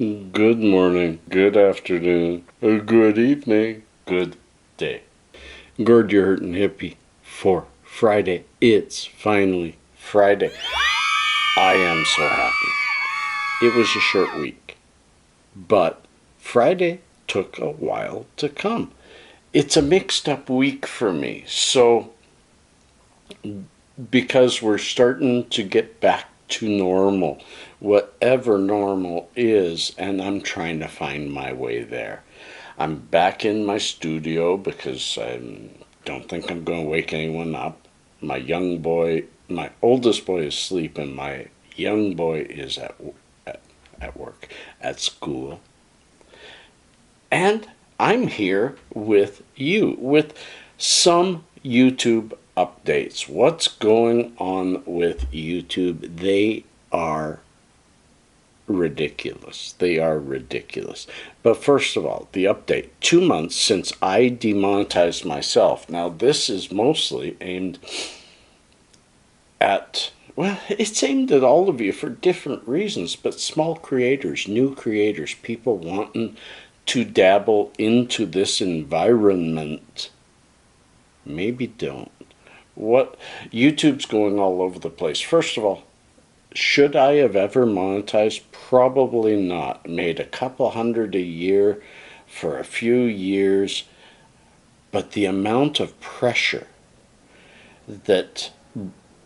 Good morning, good afternoon, or good evening, good day. Gird your hurtin' hippie for Friday. It's finally Friday. I am so happy. It was a short week, but Friday took a while to come. It's a mixed up week for me, so because we're starting to get back to normal, whatever normal is, and I'm trying to find my way there. I'm back in my studio because I don't think I'm going to wake anyone up. My oldest boy is asleep, my young boy is at work, at school. And I'm here with you, with some YouTube updates. What's going on with YouTube? They are ridiculous. They are ridiculous. But first of all, the update. 2 months since I demonetized myself. Now, this is mostly aimed at, well, it's aimed at all of you for different reasons, but small creators, new creators, people wanting to dabble into this environment. Maybe don't. YouTube's going all over the place. First of all, should I have ever monetized? Probably not. Made a couple hundred a year for a few years, but the amount of pressure that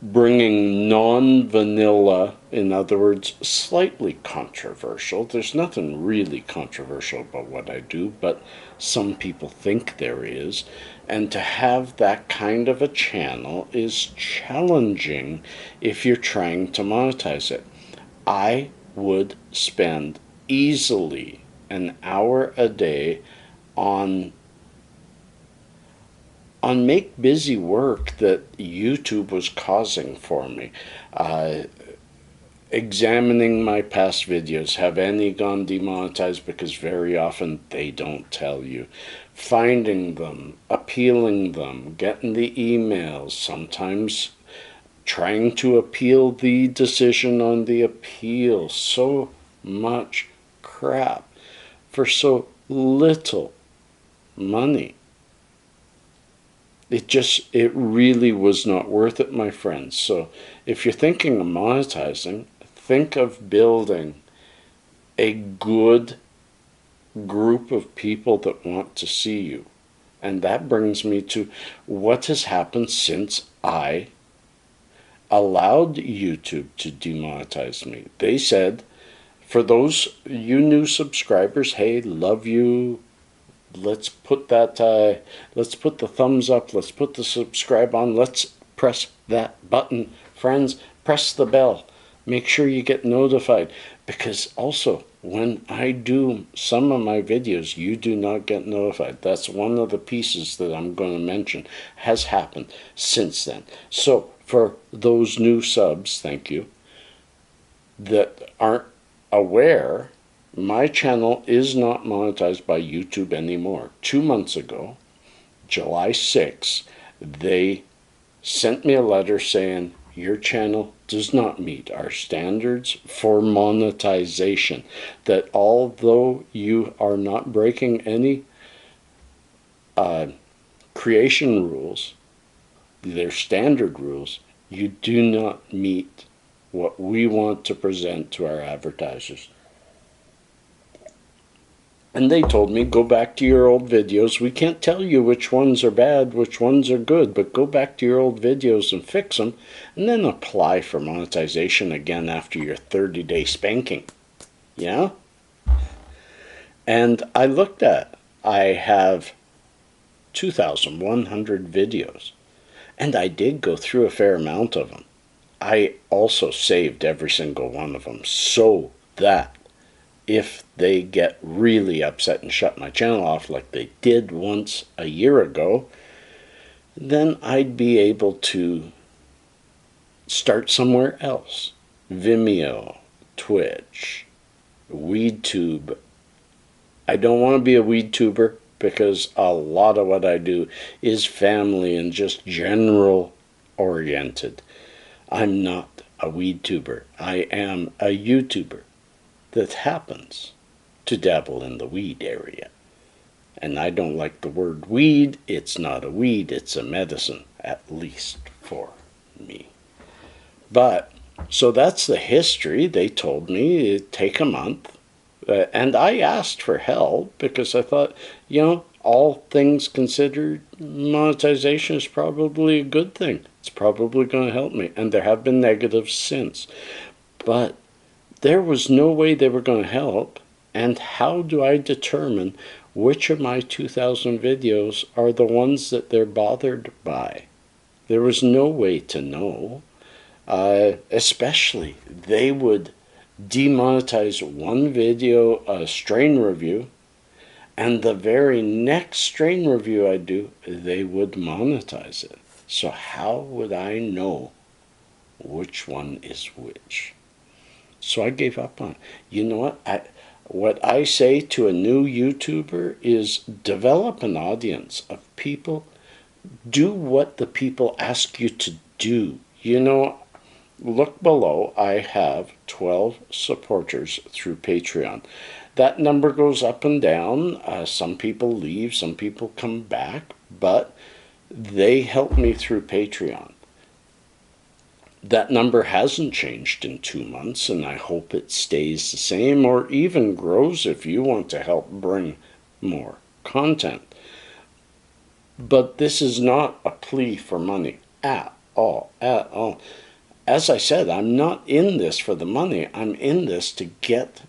bringing non-vanilla, in other words, slightly controversial. There's nothing really controversial about what I do, but some people think there is. And to have that kind of a channel is challenging if you're trying to monetize it. I would spend easily an hour a day on make busy work that YouTube was causing for me. Examining my past videos. Have any gone demonetized? Because very often they don't tell you. Finding them, appealing them, getting the emails, sometimes trying to appeal the decision on the appeal. So much crap for so little money. It really was not worth it, my friends. So if you're thinking of monetizing, think of building a good group of people that want to see you. And that brings me to what has happened since I allowed YouTube to demonetize me. They said, for those you new subscribers, hey, love you. Let's put the thumbs up, let's put the subscribe on, let's press that button. Friends, press the bell. Make sure you get notified, because also when I do some of my videos, you do not get notified. That's one of the pieces that I'm going to mention has happened since then. So for those new subs, thank you, that aren't aware, my channel is not monetized by YouTube anymore. 2 months ago, July 6th, they sent me a letter saying, your channel does not meet our standards for monetization. That although you are not breaking any creation rules, their standard rules, you do not meet what we want to present to our advertisers. And they told me, go back to your old videos. We can't tell you which ones are bad, which ones are good, but go back to your old videos and fix them, and then apply for monetization again after your 30-day spanking. Yeah? And I looked at, I have 2,100 videos, and I did go through a fair amount of them. I also saved every single one of them so that if they get really upset and shut my channel off like they did once a year ago, then I'd be able to start somewhere else. Vimeo, Twitch, WeedTube. I don't want to be a WeedTuber because a lot of what I do is family and just general oriented. I'm not a WeedTuber. I am a YouTuber. That happens to dabble in the weed area. And I don't like the word weed. It's not a weed, it's a medicine, at least for me. But, so that's the history. They told me it'd take a month. And I asked for help because I thought, all things considered, monetization is probably a good thing. It's probably going to help me. And there have been negatives since. But there was no way they were going to help. And how do I determine which of my 2,000 videos are the ones that they're bothered by? There was no way to know. Especially, they would demonetize one video, a strain review, and the very next strain review I do, they would monetize it. So how would I know which one is which? So I gave up on it. You know what I say to a new YouTuber is develop an audience of people. Do what the people ask you to do. Look below. I have 12 supporters through Patreon. That number goes up and down. Some people leave, some people come back, but they help me through Patreon. That number hasn't changed in 2 months, and I hope it stays the same or even grows if you want to help bring more content. But this is not a plea for money at all. As I said, I'm not in this for the money. I'm in this to get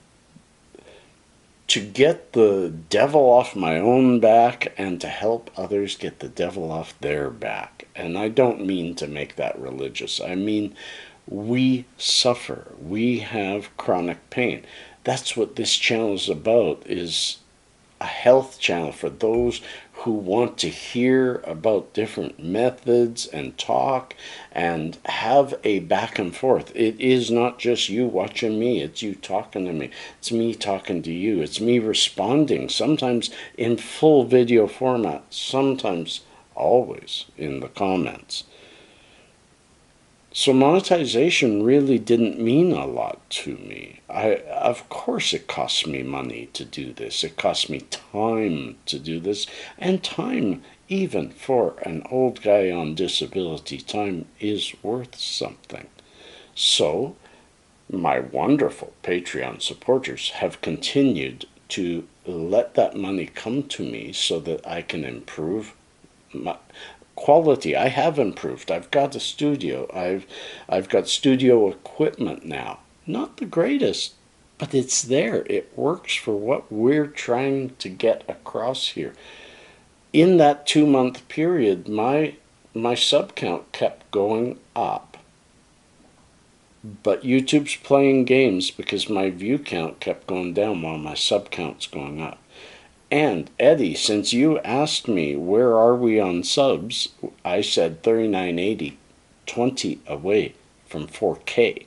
the devil off my own back and to help others get the devil off their back. And I don't mean to make that religious. I mean, we suffer. We have chronic pain. That's what this channel is about, is a health channel for those who want to hear about different methods and talk and have a back and forth. It is not just you watching me, it's you talking to me. It's me talking to you. It's me responding, sometimes in full video format, sometimes always in the comments. So monetization really didn't mean a lot to me. Of course it costs me money to do this. It costs me time to do this. And time, even for an old guy on disability, time is worth something. So my wonderful Patreon supporters have continued to let that money come to me so that I can improve my quality. I have improved. I've got a studio. I've got studio equipment now. Not the greatest, but it's there. It works for what we're trying to get across here. In that 2-month period, my sub count kept going up. But YouTube's playing games because my view count kept going down while my sub count's going up. And Eddie, since you asked me where are we on subs, I said 3980, 20 away from 4K.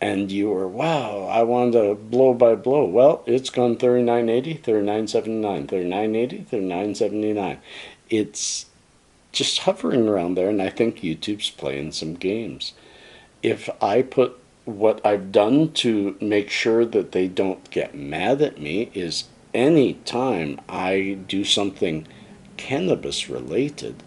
And you were, wow, I wanted to blow by blow. Well, it's gone 3980, 3979, 3980, 3979. It's just hovering around there, and I think YouTube's playing some games. If I put what I've done to make sure that they don't get mad at me is any time I do something cannabis related,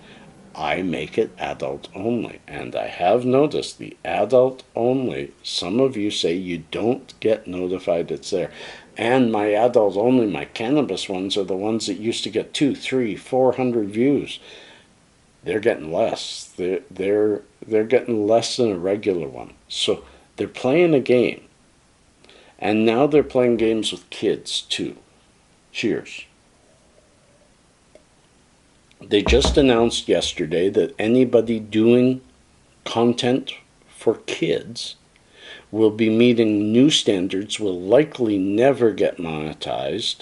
I make it adult only. And I have noticed the adult only, some of you say you don't get notified it's there. And my adult only, my cannabis ones, are the ones that used to get 200, 300, 400 views. They're getting less. They're getting less than a regular one. So they're playing a game. And now they're playing games with kids too. Cheers. They just announced yesterday that anybody doing content for kids will be meeting new standards, will likely never get monetized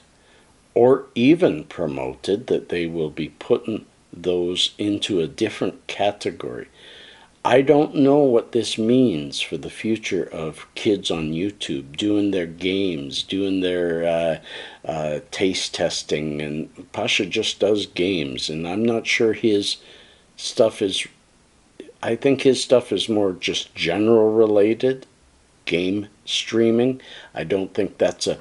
or even promoted, that they will be putting those into a different category. I don't know what this means for the future of kids on YouTube doing their games, doing their taste testing, and Pasha just does games, and I'm not sure his stuff is, I think his stuff is more just general related, game streaming. I don't think that's a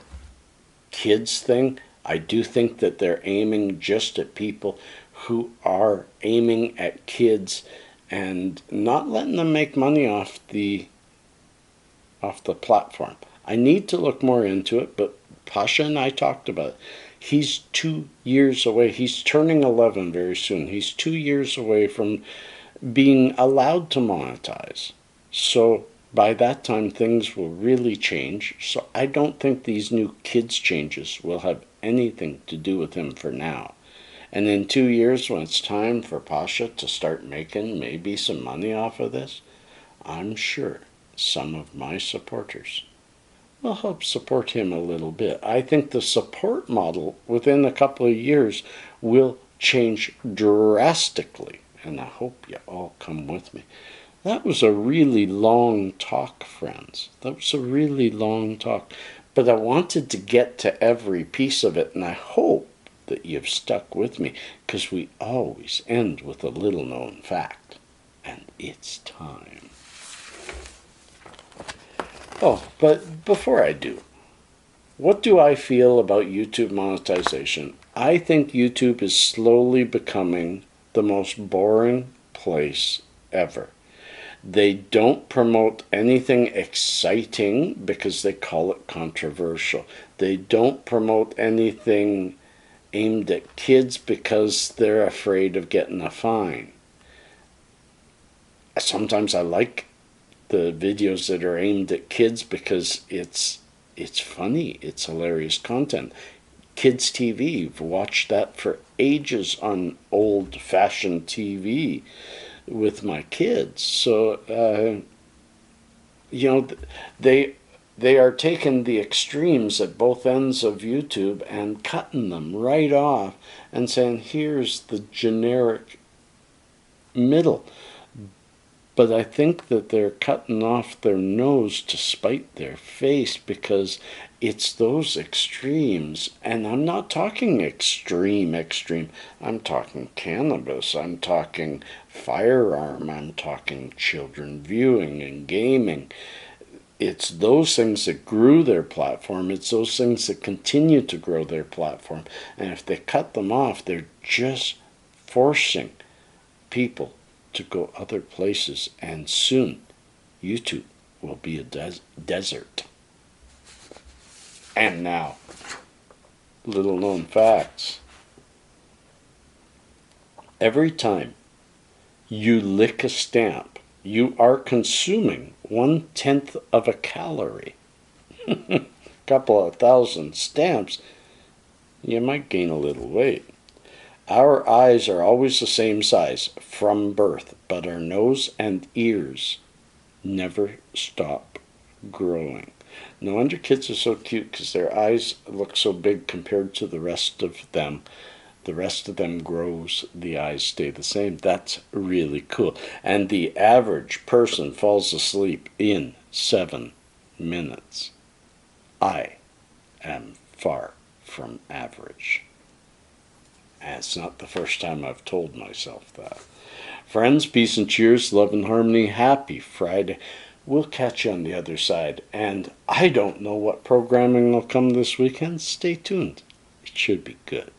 kids thing, I do think that they're aiming just at people who are aiming at kids and not letting them make money off the platform. I need to look more into it, but Pasha and I talked about it. He's 2 years away. He's turning 11 very soon. He's 2 years away from being allowed to monetize. So by that time, things will really change. So I don't think these new kids changes will have anything to do with him for now. And in 2 years, when it's time for Pasha to start making maybe some money off of this, I'm sure some of my supporters will help support him a little bit. I think the support model within a couple of years will change drastically, and I hope you all come with me. That was a really long talk, friends. That was a really long talk, but I wanted to get to every piece of it, and I hope that you've stuck with me, because we always end with a little known fact, and it's time. Oh, but before I do, what do I feel about YouTube monetization? I think YouTube is slowly becoming the most boring place ever. They don't promote anything exciting because they call it controversial. They don't promote anything aimed at kids because they're afraid of getting a fine. Sometimes I like the videos that are aimed at kids because it's funny, it's hilarious content. Kids TV, you've watched that for ages on old-fashioned TV with my kids. So they are taking the extremes at both ends of YouTube and cutting them right off and saying, here's the generic middle. But I think that they're cutting off their nose to spite their face, because it's those extremes. And I'm not talking extreme. I'm talking cannabis. I'm talking firearm. I'm talking children viewing and gaming. It's those things that grew their platform. It's those things that continue to grow their platform. And if they cut them off, they're just forcing people to go other places, and soon YouTube will be a desert. And now, little known facts. Every time you lick a stamp, you are consuming 1/10 of a calorie. Couple of thousand stamps, you might gain a little weight. Our eyes are always the same size from birth, but our nose and ears never stop growing. No wonder kids are so cute, because their eyes look so big compared to the rest of them. The rest of them grows, the eyes stay the same. That's really cool. And the average person falls asleep in 7 minutes. I am far from average. And it's not the first time I've told myself that. Friends, peace and cheers, love and harmony. Happy Friday. We'll catch you on the other side. And I don't know what programming will come this weekend. Stay tuned. It should be good.